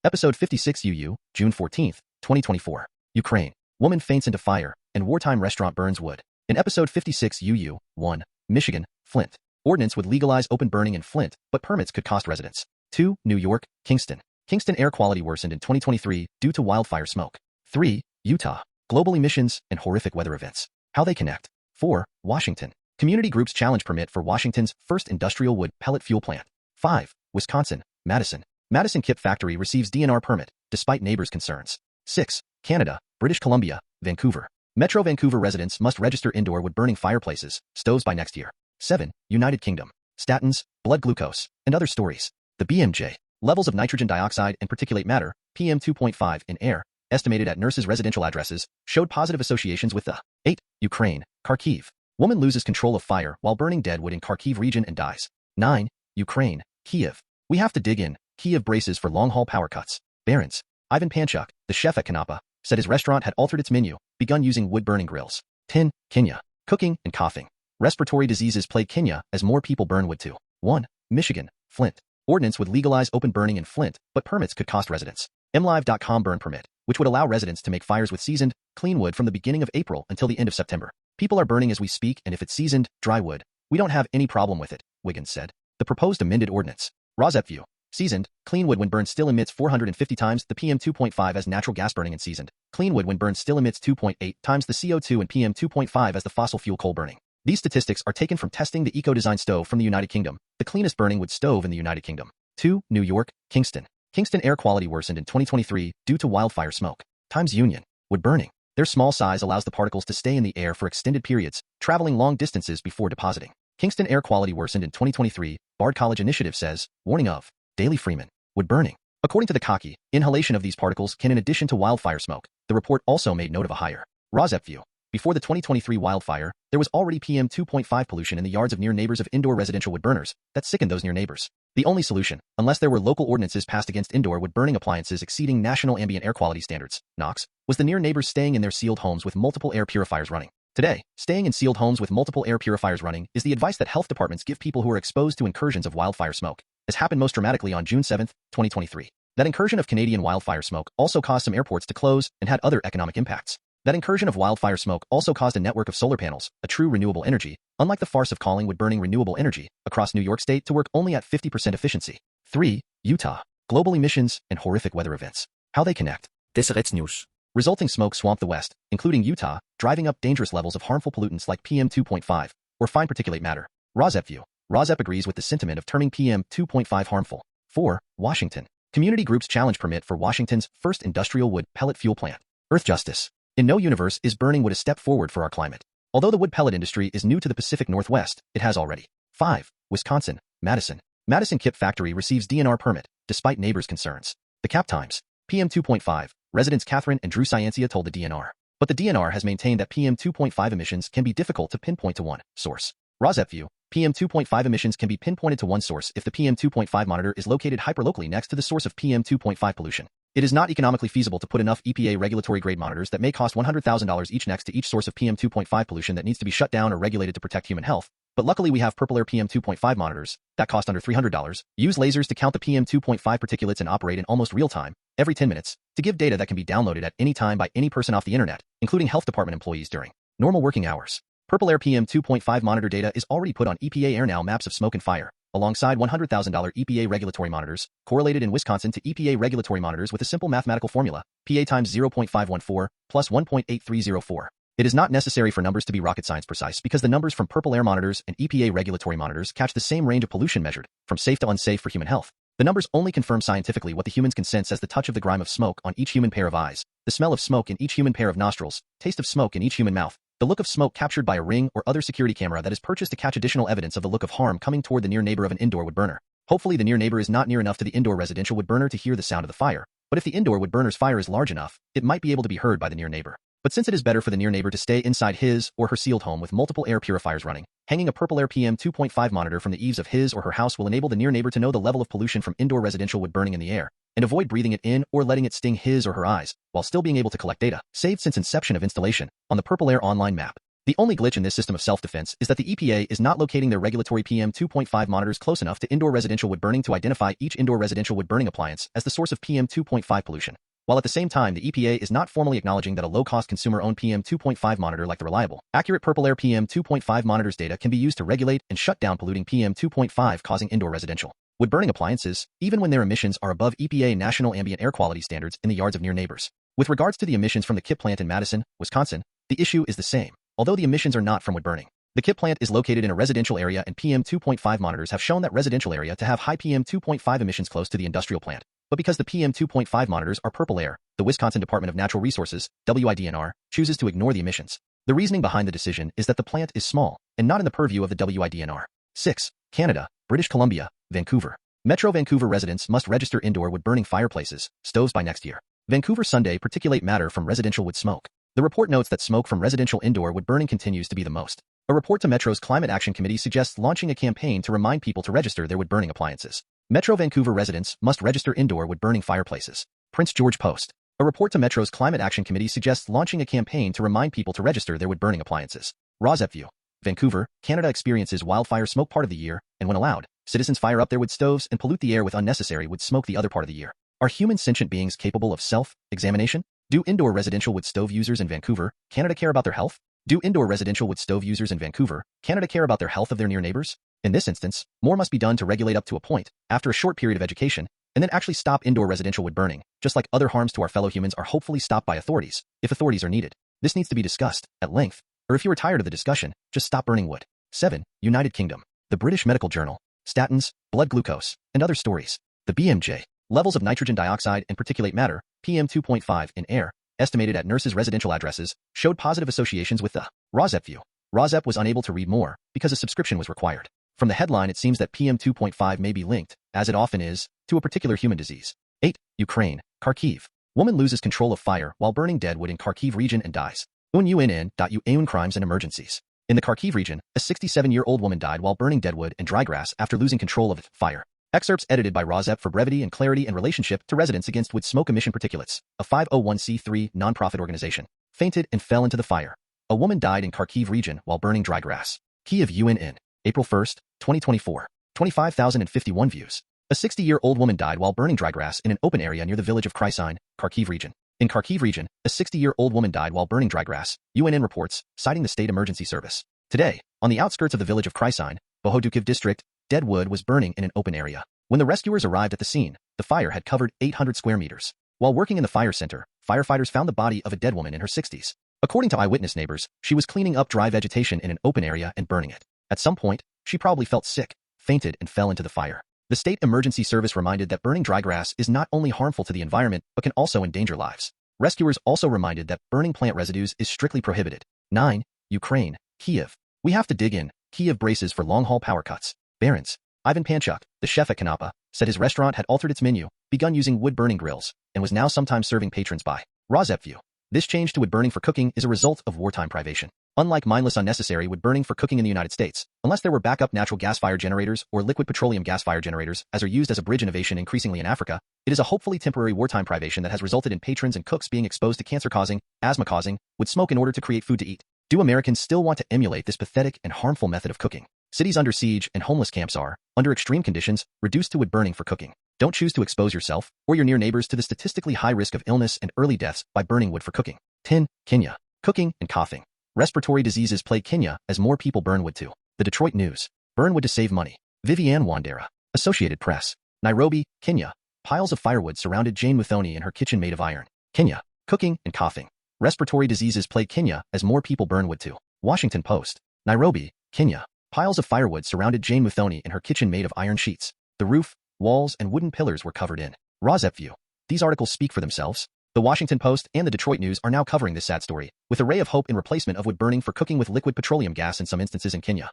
Episode 56 UU, June 14, 2024. Ukraine. Woman faints into fire, and wartime restaurant burns wood. In Episode 56 UU, 1. Michigan, Flint. Ordinance would legalize open burning in Flint, but permits could cost residents. 2. New York, Kingston. Kingston air quality worsened in 2023 due to wildfire smoke. 3. Utah. Global emissions and horrific weather events. How they connect. 4. Washington. Community groups challenge permit for Washington's first industrial wood pellet fuel plant. 5. Wisconsin, Madison. Madison Kipp factory receives DNR permit, despite neighbors' concerns. 6. Canada, British Columbia, Vancouver. Metro Vancouver residents must register indoor wood-burning fireplaces, stoves by next year. 7. United Kingdom. Statins, blood glucose, and other stories. The BMJ. Levels of nitrogen dioxide and particulate matter, PM2.5 in air, estimated at nurses' residential addresses, showed positive associations with the 8. Ukraine, Kharkiv. Woman loses control of fire while burning dead wood in Kharkiv region and dies. 9. Ukraine, Kyiv. We have to dig in. Kyiv braces for long-haul power cuts. Barron's. Ivan Panchuk, the chef at Kanapa, said his restaurant had altered its menu, begun using wood-burning grills. 10. Kenya. Cooking and coughing. Respiratory diseases plague Kenya as more people burn wood too. 1. Michigan, Flint. Ordinance would legalize open burning in Flint, but permits could cost residents. MLive.com burn permit, which would allow residents to make fires with seasoned, clean wood from the beginning of April until the end of September. People are burning as we speak, and if it's seasoned, dry wood, we don't have any problem with it, Wiggins said. The proposed amended ordinance. RAWSEP View. Seasoned, clean wood when burned still emits 450 times the PM2.5 as natural gas burning, and seasoned, clean wood when burned still emits 2.8 times the CO2 and PM2.5 as the fossil fuel coal burning. These statistics are taken from testing the Ecodesign stove from the United Kingdom, the cleanest burning wood stove in the United Kingdom. 2. New York, Kingston. Kingston air quality worsened in 2023 due to wildfire smoke. Times Union. Wood burning. Their small size allows the particles to stay in the air for extended periods, traveling long distances before depositing. Kingston air quality worsened in 2023, Bard College Initiative says, warning of daily Freeman. Wood burning. According to the KAQI, inhalation of these particles can, in addition to wildfire smoke. The report also made note of a higher RAWSEP View. Before the 2023 wildfire, there was already PM2.5 pollution in the yards of near neighbors of indoor residential wood burners that sickened those near neighbors. The only solution, unless there were local ordinances passed against indoor wood burning appliances exceeding national ambient air quality standards, NOx, was the near neighbors staying in their sealed homes with multiple air purifiers running. Today, staying in sealed homes with multiple air purifiers running is the advice that health departments give people who are exposed to incursions of wildfire smoke, as happened most dramatically on June 7, 2023. That incursion of Canadian wildfire smoke also caused some airports to close and had other economic impacts. That incursion of wildfire smoke also caused a network of solar panels, a true renewable energy, unlike the farce of calling wood-burning renewable energy, across New York State to work only at 50% efficiency. 3. Utah. Global emissions and horrific weather events. How they connect. Deseret News. Resulting smoke swamped the West, including Utah, driving up dangerous levels of harmful pollutants like PM2.5, or fine particulate matter. RAWSEP View. RAWSEP agrees with the sentiment of terming PM2.5 harmful. 4. Washington. Community groups challenge permit for Washington's first industrial wood pellet fuel plant. Earth Justice. In no universe is burning wood a step forward for our climate. Although the wood pellet industry is new to the Pacific Northwest, it has already. 5. Wisconsin, Madison. Madison Kipp factory receives DNR permit, despite neighbors' concerns. The Cap Times. PM2.5. Residents Catherine and Drew Scientia told the DNR. But the DNR has maintained that PM2.5 emissions can be difficult to pinpoint to one source. RAWSEP View. PM2.5 emissions can be pinpointed to one source if the PM2.5 monitor is located hyperlocally next to the source of PM2.5 pollution. It is not economically feasible to put enough EPA regulatory grade monitors that may cost $100,000 each next to each source of PM2.5 pollution that needs to be shut down or regulated to protect human health. But luckily we have Purple Air PM2.5 monitors that cost under $300, use lasers to count the PM2.5 particulates and operate in almost real time, every 10 minutes, to give data that can be downloaded at any time by any person off the internet, including health department employees during normal working hours. Purple Air PM2.5 monitor data is already put on EPA AirNow maps of smoke and fire, alongside $100,000 EPA regulatory monitors, correlated in Wisconsin to EPA regulatory monitors with a simple mathematical formula, PA times 0.514 plus 1.8304. It is not necessary for numbers to be rocket science precise because the numbers from Purple Air monitors and EPA regulatory monitors catch the same range of pollution measured, from safe to unsafe for human health. The numbers only confirm scientifically what the humans can sense as the touch of the grime of smoke on each human pair of eyes, the smell of smoke in each human pair of nostrils, taste of smoke in each human mouth, the look of smoke captured by a Ring or other security camera that is purchased to catch additional evidence of the look of harm coming toward the near neighbor of an indoor wood burner. Hopefully the near neighbor is not near enough to the indoor residential wood burner to hear the sound of the fire, but if the indoor wood burner's fire is large enough, it might be able to be heard by the near neighbor. But since it is better for the near neighbor to stay inside his or her sealed home with multiple air purifiers running, hanging a Purple Air PM2.5 monitor from the eaves of his or her house will enable the near neighbor to know the level of pollution from indoor residential wood burning in the air, and avoid breathing it in or letting it sting his or her eyes, while still being able to collect data, saved since inception of installation, on the Purple Air online map. The only glitch in this system of self-defense is that the EPA is not locating their regulatory PM2.5 monitors close enough to indoor residential wood burning to identify each indoor residential wood burning appliance as the source of PM2.5 pollution, while at the same time the EPA is not formally acknowledging that a low-cost consumer-owned PM2.5 monitor like the reliable, accurate Purple Air PM2.5 monitors data can be used to regulate and shut down polluting PM2.5 causing indoor residential wood burning appliances, even when their emissions are above EPA national ambient air quality standards in the yards of near neighbors. With regards to the emissions from the Kipp plant in Madison, Wisconsin, the issue is the same, although the emissions are not from wood burning. The Kipp plant is located in a residential area and PM2.5 monitors have shown that residential area to have high PM2.5 emissions close to the industrial plant. But because the PM2.5 monitors are Purple Air, the Wisconsin Department of Natural Resources, WIDNR, chooses to ignore the emissions. The reasoning behind the decision is that the plant is small and not in the purview of the WIDNR. 6. Canada, British Columbia, Vancouver. Metro Vancouver residents must register indoor wood-burning fireplaces, stoves by next year. Vancouver Sunday particulate matter from residential wood smoke. The report notes that smoke from residential indoor wood burning continues to be the most. A report to Metro's Climate Action Committee suggests launching a campaign to remind people to register their wood-burning appliances. Metro Vancouver residents must register indoor wood-burning fireplaces. Prince George Post. A report to Metro's Climate Action Committee suggests launching a campaign to remind people to register their wood-burning appliances. RAWSEP View. Vancouver, Canada experiences wildfire smoke part of the year, and when allowed, citizens fire up their wood stoves and pollute the air with unnecessary wood smoke the other part of the year. Are human sentient beings capable of self-examination? Do indoor residential wood stove users in Vancouver, Canada care about their health? Do indoor residential wood stove users in Vancouver, Canada care about their health of their near neighbors? In this instance, more must be done to regulate up to a point, after a short period of education, and then actually stop indoor residential wood burning, just like other harms to our fellow humans are hopefully stopped by authorities, if authorities are needed. This needs to be discussed, at length, or if you are tired of the discussion, just stop burning wood. 7. United Kingdom. The British Medical Journal. Statins, blood glucose, and other stories. The BMJ. Levels of nitrogen dioxide and particulate matter, PM2.5, in air, estimated at nurses' residential addresses, showed positive associations with the RAWSEP View. RAWSEP was unable to read more, because a subscription was required. From the headline it seems that PM2.5 may be linked, as it often is, to a particular human disease. 8. Ukraine, Kharkiv. Woman loses control of fire while burning dead wood in Kharkiv region and dies. UNN.UN Crimes and Emergencies. In the Kharkiv region, a 67-year-old woman died while burning dead wood and dry grass after losing control of fire. Excerpts edited by RAWSEP for brevity and clarity in relationship to Residents Against Wood Smoke Emission Particulates, a 501c3 nonprofit organization, fainted and fell into the fire. A woman died in Kharkiv region while burning dry grass. Kyiv UNN. April 1, 2024. 25,051 views. A 60-year-old woman died while burning dry grass in an open area near the village of Krysign, Kharkiv region. In Kharkiv region, a 60-year-old woman died while burning dry grass, UNN reports, citing the state emergency service. Today, on the outskirts of the village of Krysign, Bohodukiv district, dead wood was burning in an open area. When the rescuers arrived at the scene, the fire had covered 800 square meters. While working in the fire center, firefighters found the body of a dead woman in her 60s. According to eyewitness neighbors, she was cleaning up dry vegetation in an open area and burning it. At some point, she probably felt sick, fainted, and fell into the fire. The state emergency service reminded that burning dry grass is not only harmful to the environment but can also endanger lives. Rescuers also reminded that burning plant residues is strictly prohibited. 9. Ukraine, Kyiv. We have to dig in. Kyiv braces for long-haul power cuts. Barron's. Ivan Panchuk, the chef at Kanapa, said his restaurant had altered its menu, begun using wood-burning grills, and was now sometimes serving patrons by RAWSEP View. This change to wood burning for cooking is a result of wartime privation. Unlike mindless unnecessary wood burning for cooking in the United States, unless there were backup natural gas-fired generators or liquid petroleum gas-fired generators as are used as a bridge innovation increasingly in Africa, it is a hopefully temporary wartime privation that has resulted in patrons and cooks being exposed to cancer-causing, asthma-causing, wood smoke in order to create food to eat. Do Americans still want to emulate this pathetic and harmful method of cooking? Cities under siege and homeless camps are, under extreme conditions, reduced to wood burning for cooking. Don't choose to expose yourself or your near neighbors to the statistically high risk of illness and early deaths by burning wood for cooking. 10. Kenya. Cooking and coughing. Respiratory diseases plague Kenya as more people burn wood too. The Detroit News. Burn wood to save money. Vivienne Wandera. Associated Press. Nairobi, Kenya. Piles of firewood surrounded Jane Muthoni in her kitchen made of iron. Kenya. Cooking and coughing. Respiratory diseases plague Kenya as more people burn wood too. Washington Post. Nairobi, Kenya. Piles of firewood surrounded Jane Muthoni in her kitchen made of iron sheets. The roof, walls, and wooden pillars were covered in RAWSEP View. These articles speak for themselves. The Washington Post and the Detroit News are now covering this sad story, with a ray of hope in replacement of wood burning for cooking with liquid petroleum gas in some instances in Kenya.